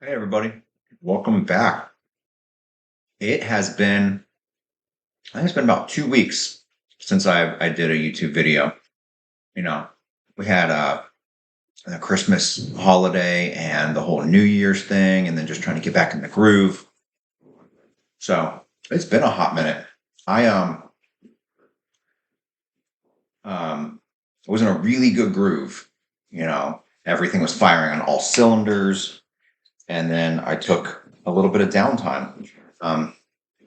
Hey everybody, welcome back. It has been, I think it's been about 2 weeks since I did a YouTube video. You know, we had a Christmas holiday and the whole New Year's thing, and then just trying to get back in the groove. So it's been a hot minute. I um was in a really good groove. Everything was firing on all cylinders, and then I took a little bit of downtime. Um,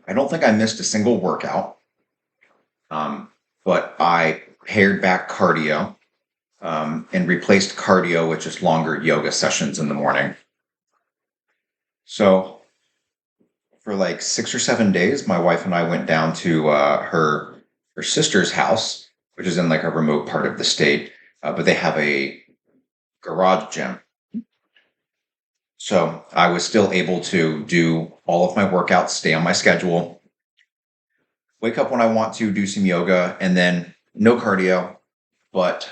I don't think I missed a single workout. But I pared back cardio and replaced cardio with just longer yoga sessions in the morning. So for like 6 or 7 days, my wife and I went down to her sister's house, which is in like a remote part of the state, but they have a garage gym. So I was still able to do all of my workouts, stay on my schedule, wake up when I want to, do some yoga, and then no cardio, but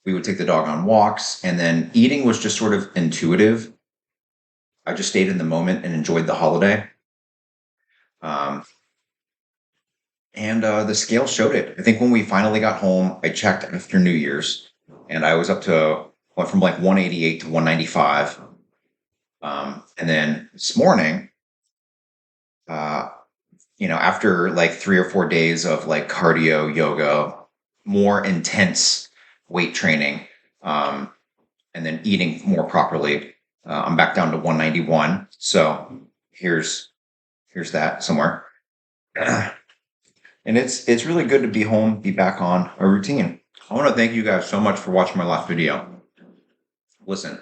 we would take the dog on walks, and then eating was just sort of intuitive. I just stayed in the moment and enjoyed the holiday. Um, and the scale showed it. I think when we finally got home, I checked after New Year's, and I was up to went from like 188 to 195. And then this morning, uh, after like 3 or 4 days of like cardio, yoga, more intense weight training, um, and then eating more properly, I'm back down to 191. So here's that somewhere. And it's really good to be home, be back on a routine. I want to thank you guys so much for watching my last video. Listen,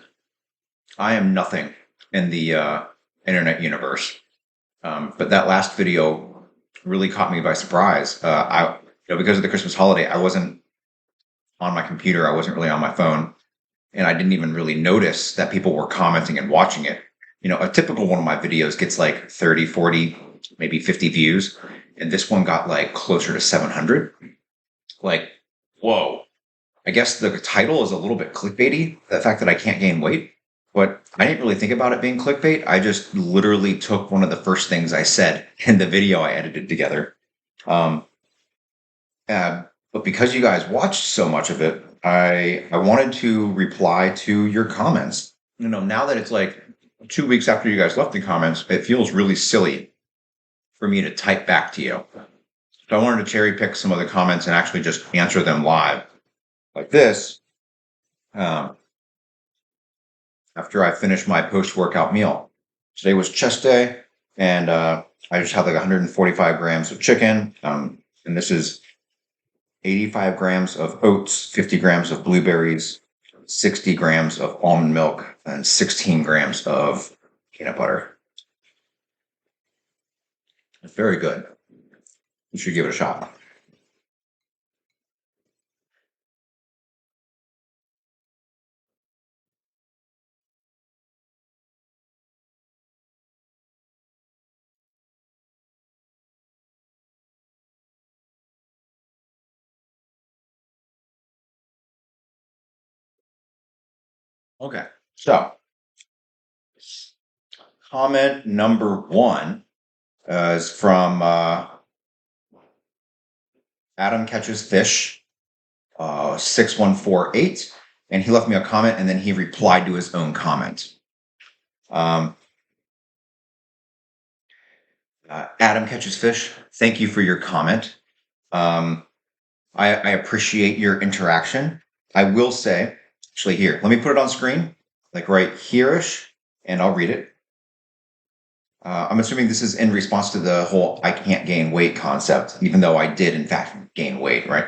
I am nothing in the internet universe, but that last video really caught me by surprise. Because of the Christmas holiday, I wasn't on my computer, I wasn't really on my phone, and I didn't even really notice that people were commenting and watching it. A typical one of my videos gets like 30, 40, maybe 50 views, and this one got like closer to 700. Like, whoa. I guess the title is a little bit clickbaity, the fact that I can't gain weight, but I didn't really think about it being clickbait. I just literally took one of the first things I said in the video I edited together. Um, but because you guys watched so much of it, I wanted to reply to your comments. Now that it's like 2 weeks after you guys left the comments, it feels really silly for me to type back to you. So I wanted to cherry pick some of the comments and actually just answer them live, like this, after I finished my post-workout meal. Today was chest day, and I just had like 145 grams of chicken, and this is 85 grams of oats, 50 grams of blueberries, 60 grams of almond milk, and 16 grams of peanut butter. It's very good. You should give it a shot. Okay, so comment number one is from Adam Catches Fish 6148, and he left me a comment and then he replied to his own comment. Um, Adam Catches Fish, thank you for your comment. I appreciate your interaction. I will say, actually, here, let me put it on screen, like right here-ish, and I'll read it. I'm assuming this is in response to the whole I can't gain weight concept, even though I did, in fact, gain weight, right?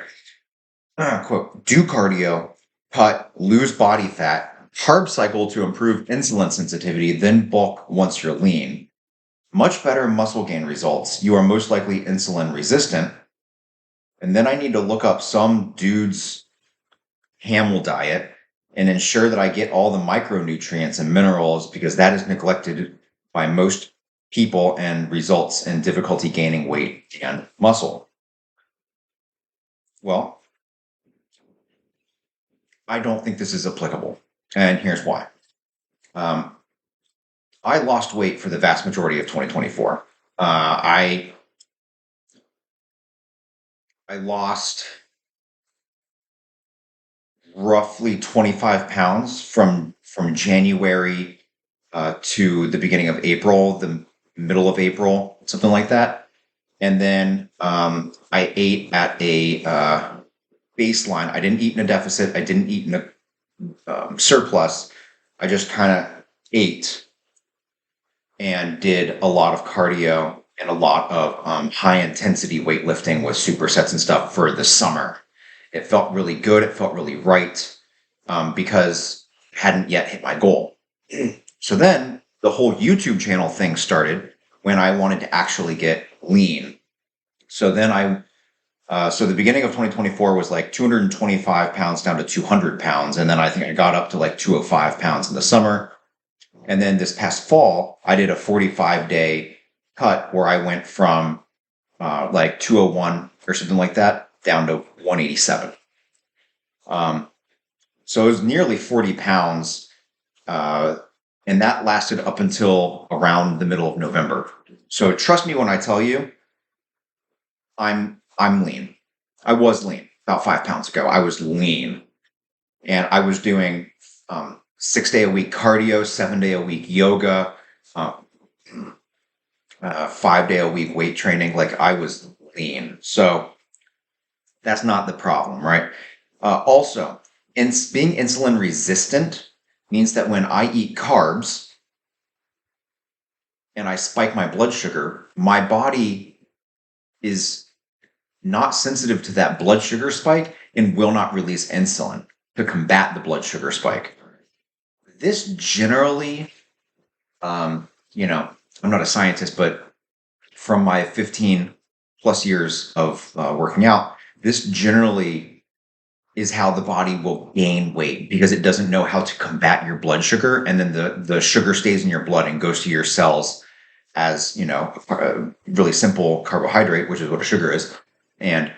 Quote, do cardio, cut, lose body fat, carb cycle to improve insulin sensitivity, then bulk once you're lean. Much better muscle gain results. You are most likely insulin resistant. And then I need to look up some dude's camel diet and ensure that I get all the micronutrients and minerals because that is neglected by most people and results in difficulty gaining weight and muscle. Well, I don't think this is applicable. And here's why. Um, I lost weight for the vast majority of 2024. I lost roughly 25 pounds from January to the beginning of April, the middle of April, something like that. And then I ate at a baseline. I didn't eat in a deficit. I didn't eat in a surplus. I just kind of ate and did a lot of cardio and a lot of high intensity weightlifting with supersets and stuff for the summer. It felt really good. It felt really right because I hadn't yet hit my goal. So then the whole YouTube channel thing started when I wanted to actually get lean. So then so the beginning of 2024 was like 225 pounds down to 200 pounds. And then I think I got up to like 205 pounds in the summer. And then this past fall, I did a 45-day cut where I went from like 201 or something like that down to 187. So it was nearly 40 pounds. And that lasted up until around the middle of November. So trust me when I tell you, I'm lean. I was lean about 5 pounds ago. I was lean, and I was doing 6-day a week cardio, 7-day a week yoga, 5-day a week weight training. Like I was lean. So that's not the problem, right? Also, being insulin resistant means that when I eat carbs and I spike my blood sugar, my body is not sensitive to that blood sugar spike and will not release insulin to combat the blood sugar spike. This generally, I'm not a scientist, but from my 15 plus years of working out, this generally is how the body will gain weight because it doesn't know how to combat your blood sugar. And then the sugar stays in your blood and goes to your cells as, a really simple carbohydrate, which is what a sugar is. And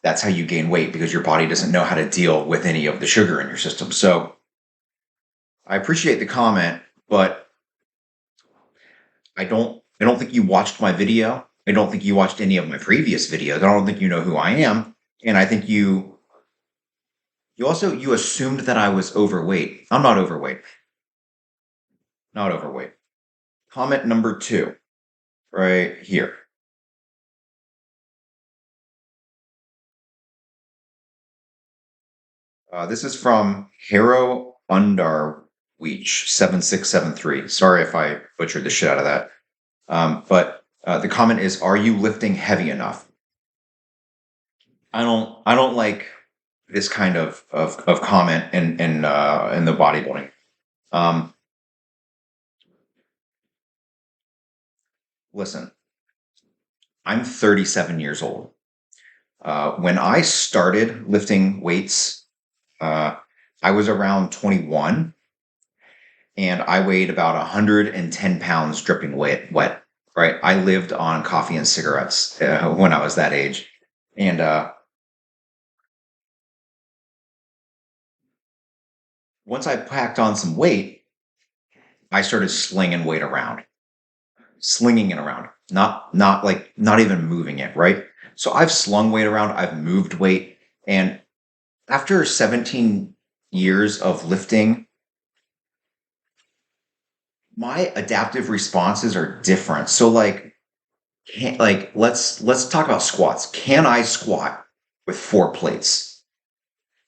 that's how you gain weight because your body doesn't know how to deal with any of the sugar in your system. So I appreciate the comment, but I don't think you watched my video. I don't think you watched any of my previous videos. I don't think you know who I am. And I think you assumed that I was overweight. I'm not overweight. Not overweight. Comment number 2, right here. This is from Hero Undarweech 7673. Sorry if I butchered the shit out of that. But the comment is, "Are you lifting heavy enough?" I don't like this kind of comment in the bodybuilding. Listen, I'm 37 years old. When I started lifting weights, I was around 21, and I weighed about 110 pounds dripping wet. Right? I lived on coffee and cigarettes when I was that age, and once I packed on some weight, I started slinging it around, not even moving it. Right? So I've slung weight around, I've moved weight, and after 17 years of lifting, my adaptive responses are different. So let's talk about squats. Can I squat with 4 plates?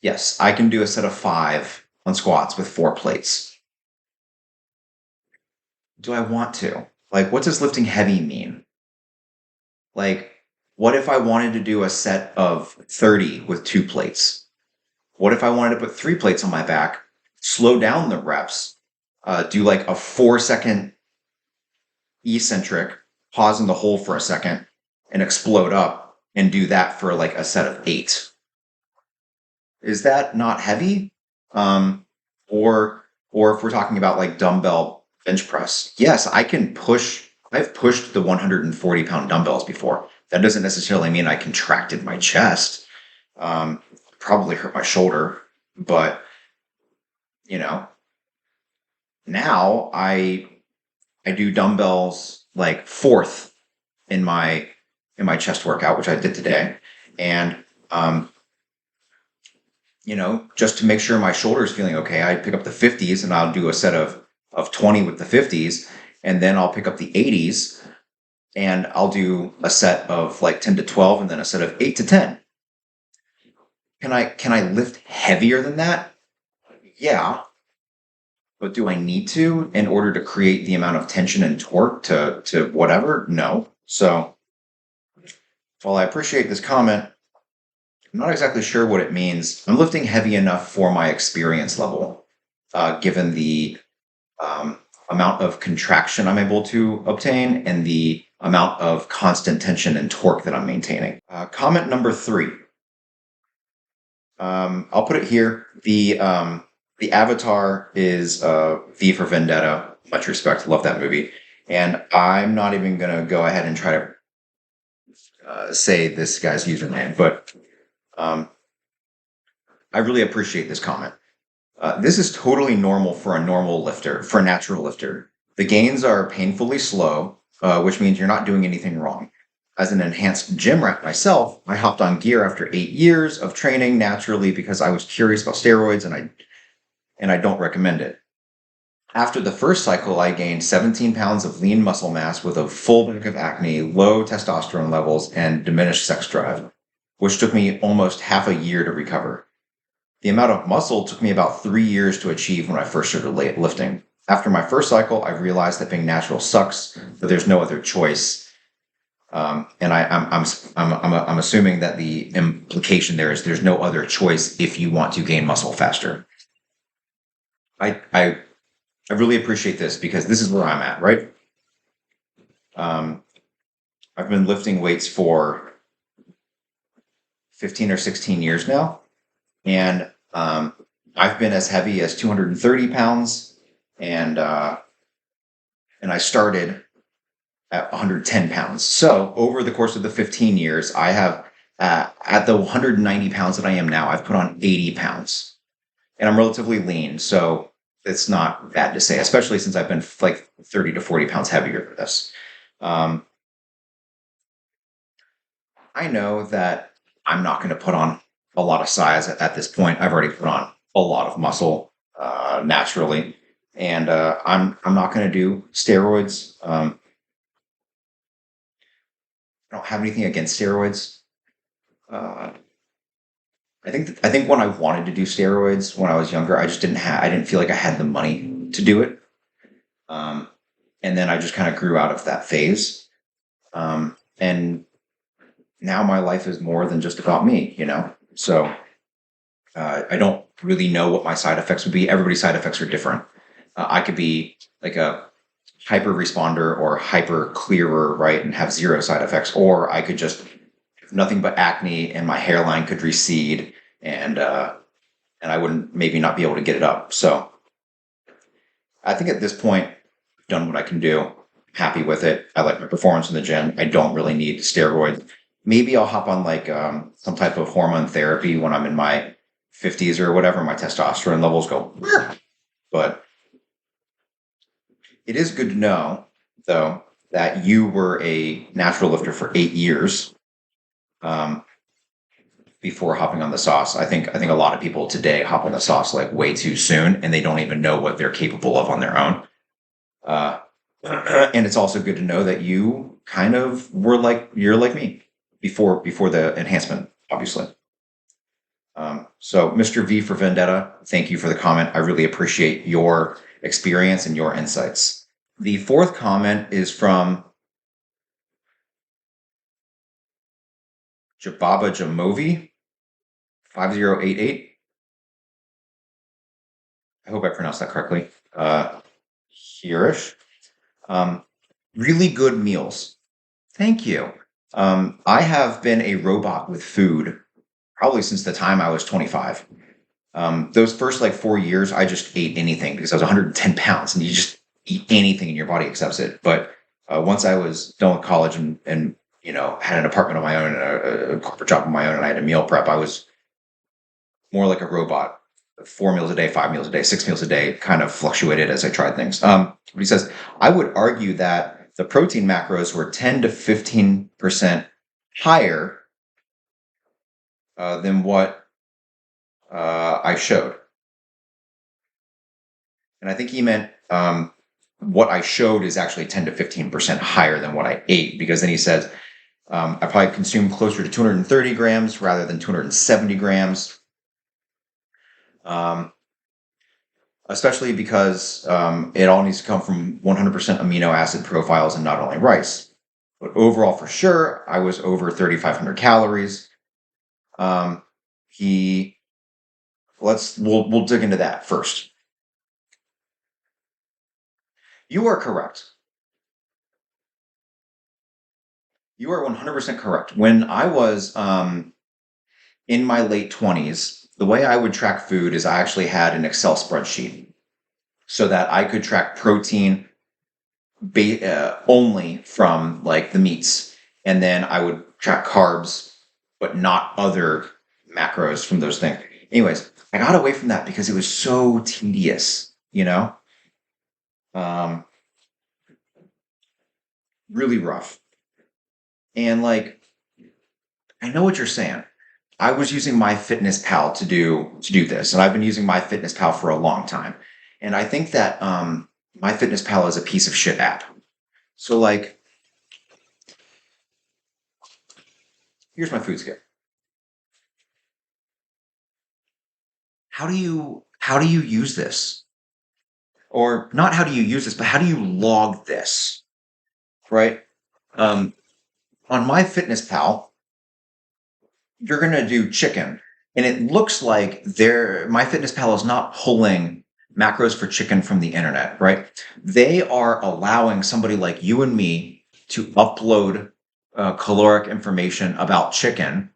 Yes, I can do a set of 5 on squats with 4 plates. Do I want to? Like, what does lifting heavy mean? Like, what if I wanted to do a set of 30 with 2 plates? What if I wanted to put 3 plates on my back, slow down the reps, do like a 4-second eccentric, pause in the hole for a second, and explode up, and do that for like a set of 8? Is that not heavy? Or if we're talking about like dumbbell bench press, yes, I can push. I've pushed the 140-pound dumbbells before. That doesn't necessarily mean I contracted my chest. Probably hurt my shoulder, but now I I do dumbbells like fourth in my chest workout, which I did today, and um, just to make sure my shoulder is feeling okay, I pick up the 50s and I'll do a set of 20 with the 50s, and then I'll pick up the 80s and I'll do a set of like 10 to 12 and then a set of 8 to 10. Can I lift heavier than that? Yeah, but do I need to in order to create the amount of tension and torque to whatever? No. So while I appreciate this comment, I'm not exactly sure what it means. I'm lifting heavy enough for my experience level, given the amount of contraction I'm able to obtain and the amount of constant tension and torque that I'm maintaining. Comment number 3. I'll put it here. The avatar is V for Vendetta. Much respect. Love that movie. And I'm not even going to go ahead and try to say this guy's username, but I really appreciate this comment. This is totally normal for a normal lifter, for a natural lifter. The gains are painfully slow, which means you're not doing anything wrong. As an enhanced gym rat myself, I hopped on gear after 8 years of training naturally because I was curious about steroids, and I don't recommend it. After the first cycle, I gained 17 pounds of lean muscle mass with a full back of acne, low testosterone levels, and diminished sex drive, which took me almost half a year to recover. The amount of muscle took me about 3 years to achieve when I first started lifting. After my first cycle, I realized that being natural sucks, but there's no other choice. And I'm assuming that the implication there is there's no other choice if you want to gain muscle faster. I really appreciate this because this is where I'm at, right? I've been lifting weights for 15 or 16 years now, and I've been as heavy as 230 pounds, and I started at 110 pounds. So over the course of the 15 years, I have at the 190 pounds that I am now, I've put on 80 pounds, and I'm relatively lean, so it's not bad to say, especially since I've been like 30 to 40 pounds heavier for this. I know that I'm not going to put on a lot of size at this point. I've already put on a lot of muscle naturally, and I'm not going to do steroids. I don't have anything against steroids. I think when I wanted to do steroids when I was younger, I didn't feel like I had the money to do it. And then I just kind of grew out of that phase. And now my life is more than just about me, So I don't really know what my side effects would be. Everybody's side effects are different. I could be like a hyper responder or hyper clearer, right, and have zero side effects, or I could just have nothing but acne and my hairline could recede, and I wouldn't maybe not be able to get it up. So I think at this point, I've done what I can do. Happy with it. I like my performance in the gym. I don't really need steroids. Maybe I'll hop on like some type of hormone therapy when I'm in my 50s or whatever. My testosterone levels go, but it is good to know, though, that you were a natural lifter for 8 years before hopping on the sauce. I think a lot of people today hop on the sauce like way too soon, and they don't even know what they're capable of on their own. And it's also good to know that you kind of you're like me before the enhancement, obviously. So, Mr. V for Vendetta, thank you for the comment. I really appreciate your experience and your insights. The fourth comment is from Jababa Jamovi 5088. I hope I pronounced that correctly. Hereish. Really good meals. Thank you. I have been a robot with food probably since the time I was 25. Those first like 4 years, I just ate anything because I was 110 pounds, and you just eat anything and your body accepts it. But once I was done with college and had an apartment of my own and a corporate job of my own, and I had a meal prep, I was more like a robot. 4 meals a day, 5 meals a day, 6 meals a day, kind of fluctuated as I tried things. But he says, I would argue that the protein macros were 10 to 15% higher than what I showed. And I think he meant what I showed is actually 10 to 15% higher than what I ate, because then he says, I probably consumed closer to 230 grams rather than 270 grams. Especially because it all needs to come from 100% amino acid profiles and not only rice. But overall, for sure, I was over 3,500 calories. Um, he we'll dig into that first. You are correct. You are 100% correct. When I was in my late 20s, the way I would track food is I actually had an Excel spreadsheet so that I could track protein only from like the meats, and then I would track carbs, but not other macros from those things. Anyways, I got away from that because it was so tedious, um, really rough. And like, I know what you're saying. I was using MyFitnessPal to do this, and I've been using MyFitnessPal for a long time. And I think that MyFitnessPal is a piece of shit app. So like, here's my food scale. How do you use this? Or not how do you use this, but how do you log this? Right? Um, on MyFitnessPal, you're gonna do chicken, and it looks like MyFitnessPal is not pulling macros for chicken from the internet, right? They are allowing somebody like you and me to upload caloric information about chicken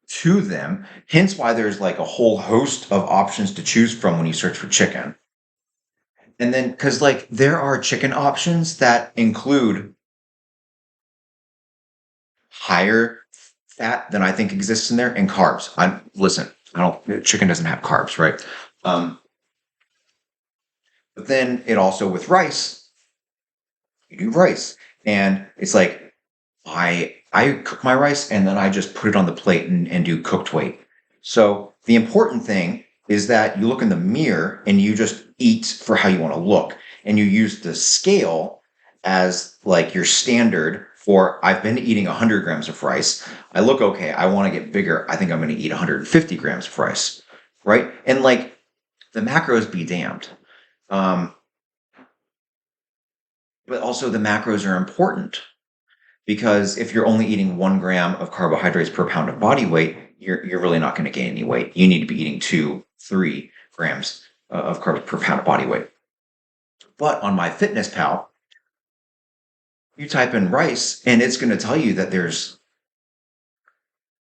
to them. Hence why there's like a whole host of options to choose from when you search for chicken. And then, because like there are chicken options that include higher fat than I think exists in there, and carbs. I don't. Chicken doesn't have carbs, right? Um, but then it also with rice, you do rice, and it's like I cook my rice and then I just put it on the plate and do cooked weight. So the important thing is that you look in the mirror and you just eat for how you want to look, and you use the scale as like your standard for I've been eating 100 grams of rice. I look okay. I want to get bigger. I think I'm going to eat 150 grams of rice, right? And like the macros be damned. Um, but also the macros are important because if you're only eating 1 gram of carbohydrates per pound of body weight, you're really not going to gain any weight. You need to be eating 2-3 grams of carbs per pound of body weight. But on MyFitnessPal, you type in rice and it's going to tell you that there's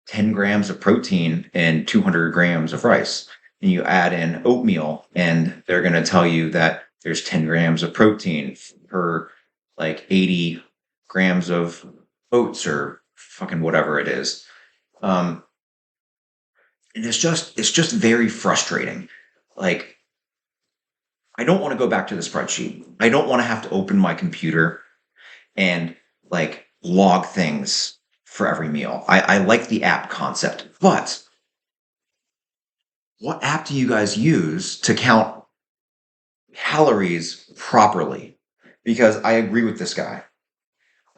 10 grams of protein and 200 grams of rice. And you add in oatmeal and they're going to tell you that there's 10 grams of protein per like 80 grams of oats or fucking whatever it is. And it's just very frustrating. Like, I don't want to go back to the spreadsheet. I don't want to have to open my computer and like log things for every meal. I like the app concept, but what app do you guys use to count calories properly? Because I agree with this guy.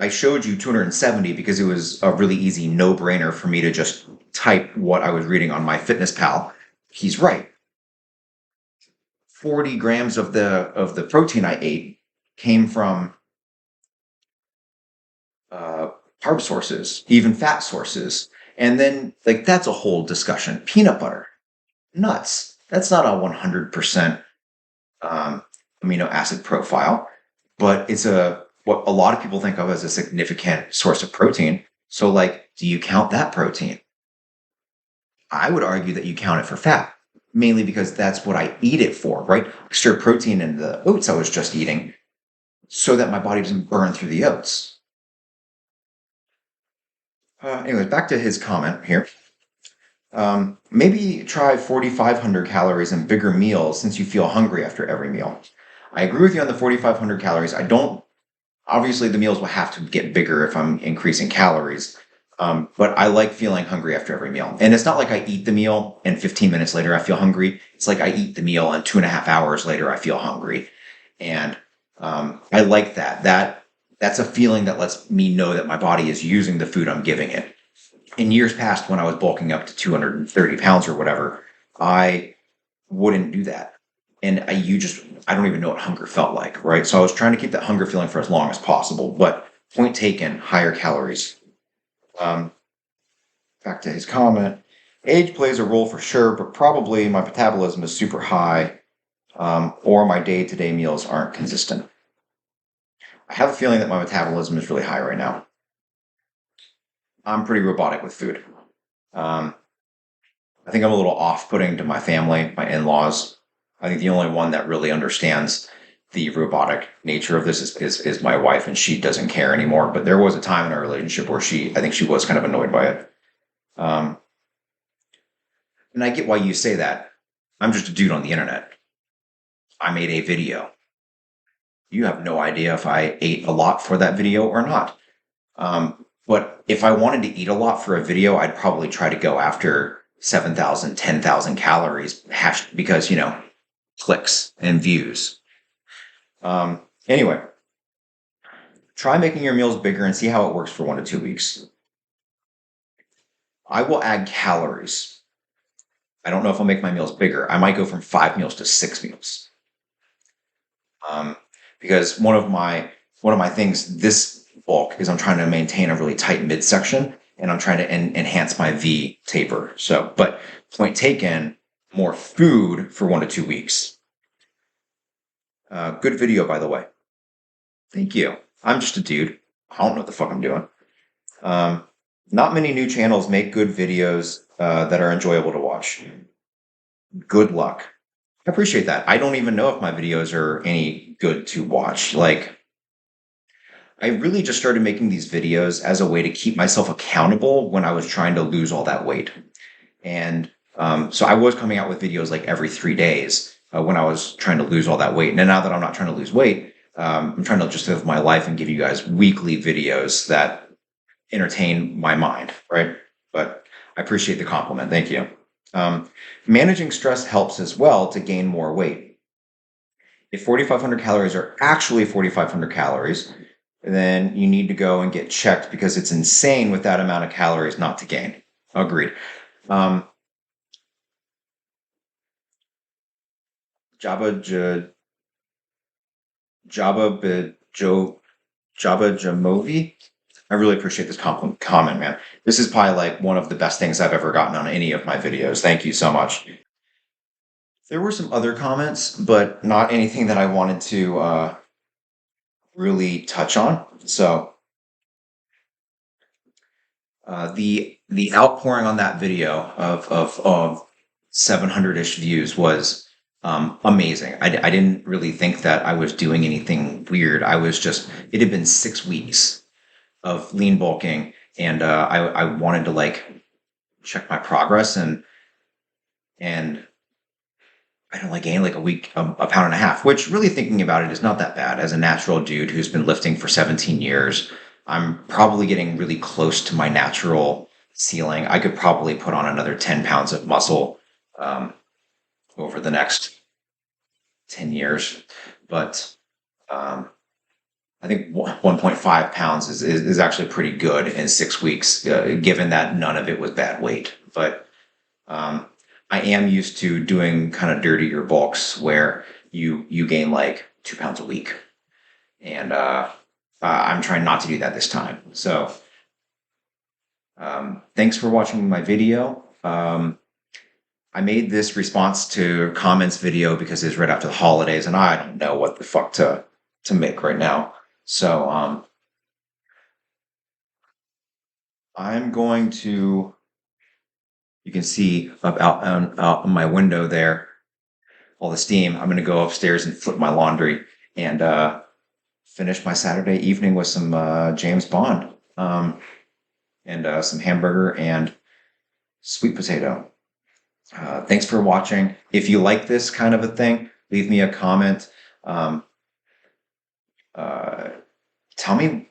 I showed you 270 because it was a really easy no-brainer for me to just type what I was reading on MyFitnessPal. He's right. 40 grams of the protein I ate came from uh, carb sources, even fat sources. And then, like, that's a whole discussion. Peanut butter, nuts. That's not a 100% um, amino acid profile, but it's what a lot of people think of as a significant source of protein. So, like, do you count that protein? I would argue that you count it for fat, mainly because that's what I eat it for, right? Extra protein in the oats I was just eating so that my body doesn't burn through the oats. Anyways, back to his comment here. Maybe try 4,500 calories and bigger meals since you feel hungry after every meal. I agree with you on the 4,500 calories. I don't, obviously, the meals will have to get bigger if I'm increasing calories. But I like feeling hungry after every meal. And it's not like I eat the meal and 15 minutes later I feel hungry. It's like I eat the meal and 2.5 hours later I feel hungry. And I like that. That's a feeling that lets me know that my body is using the food I'm giving it. In years past, when I was bulking up to 230 pounds or whatever, I wouldn't do that. And I don't even know what hunger felt like, right? So I was trying to keep that hunger feeling for as long as possible. But point taken, higher calories. Um, Back to his comment. Age plays a role for sure, but probably my metabolism is super high, or my day to day meals aren't consistent. I have a feeling that my metabolism is really high right now. I'm pretty robotic with food. Um, I think I'm a little off putting to my family, my in laws. I think the only one that really understands the robotic nature of this is my wife, and she doesn't care anymore. But there was a time in our relationship where I think she was kind of annoyed by it. Um, and I get why you say that. I'm just a dude on the internet. I made a video. You have no idea if I ate a lot for that video or not. But if I wanted to eat a lot for a video, I'd probably try to go after 7,000, 10,000 calories because, clicks and views. Anyway, try making your meals bigger and see how it works for 1 to 2 weeks. I will add calories. I don't know if I'll make my meals bigger. I might go from 5 meals to 6 meals. Because one of my things this bulk is I'm trying to maintain a really tight midsection, and I'm trying to enhance my V taper. So, but point taken, more food for 1 to 2 weeks. Good video, by the way. Thank you. I'm just a dude. I don't know what the fuck I'm doing. Um, Not many new channels make good videos that are enjoyable to watch. Good luck. I appreciate that. I don't even know if my videos are any good to watch. Like, I really just started making these videos as a way to keep myself accountable when I was trying to lose all that weight. And so I was coming out with videos like every 3 days when I was trying to lose all that weight. And now that I'm not trying to lose weight, I'm trying to just live my life and give you guys weekly videos that entertain my mind, right? But I appreciate the compliment. Thank you. Managing stress helps as well to gain more weight. If 4,500 calories are actually 4,500 calories, then you need to go and get checked because it's insane with that amount of calories not to gain. Agreed. Um, Jabba J, Jabba B, Jo, Jabba Jamovi. I really appreciate this comment, man. This is probably like one of the best things I've ever gotten on any of my videos. Thank you so much. There were some other comments, but not anything that I wanted to really touch on. So the outpouring on that video of 700-ish views was amazing. I didn't really think that I was doing anything weird. It had been 6 weeks of lean bulking, and I wanted to like check my progress, and I don't like gain like a pound and a half, which really thinking about it is not that bad. As a natural dude who's been lifting for 17 years, I'm probably getting really close to my natural ceiling. I could probably put on another 10 pounds of muscle over the next 10 years. But I think 1.5 pounds is actually pretty good in 6 weeks, given that none of it was bad weight. But I am used to doing kind of dirtier bulks where you gain like 2 pounds a week, and I'm trying not to do that this time. So thanks for watching my video. I made this response to comments video because it's right after the holidays, and I don't know what the fuck to make right now. So I'm going to. You can see up out my window there, all the steam. I'm going to go upstairs and flip my laundry and finish my Saturday evening with some James Bond and some hamburger and Sweet potato. Thanks for watching. If you like this kind of a thing, leave me a comment. Um, uh, Tell me.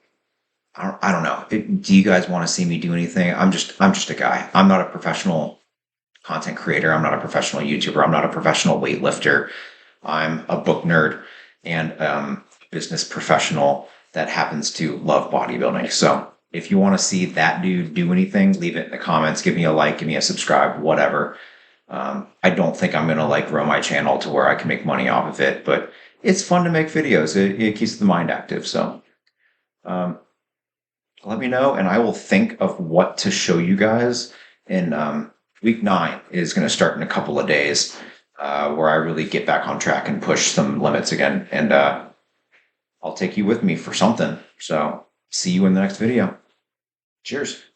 I don't know. Do you guys want to see me do anything? I'm just a guy. I'm not a professional content creator. I'm not a professional YouTuber. I'm not a professional weightlifter. I'm a book nerd and business professional that happens to love bodybuilding. So if you want to see that dude do anything, leave it in the comments. Give me a like, give me a subscribe, whatever. I don't think I'm going to like grow my channel to where I can make money off of it, but it's fun to make videos. It keeps the mind active. So um, let me know, and I will think of what to show you guys. In week 9 is going to start in a couple of days, where I really get back on track and push some limits again. And I'll take you with me for something. So see you in the next video. Cheers.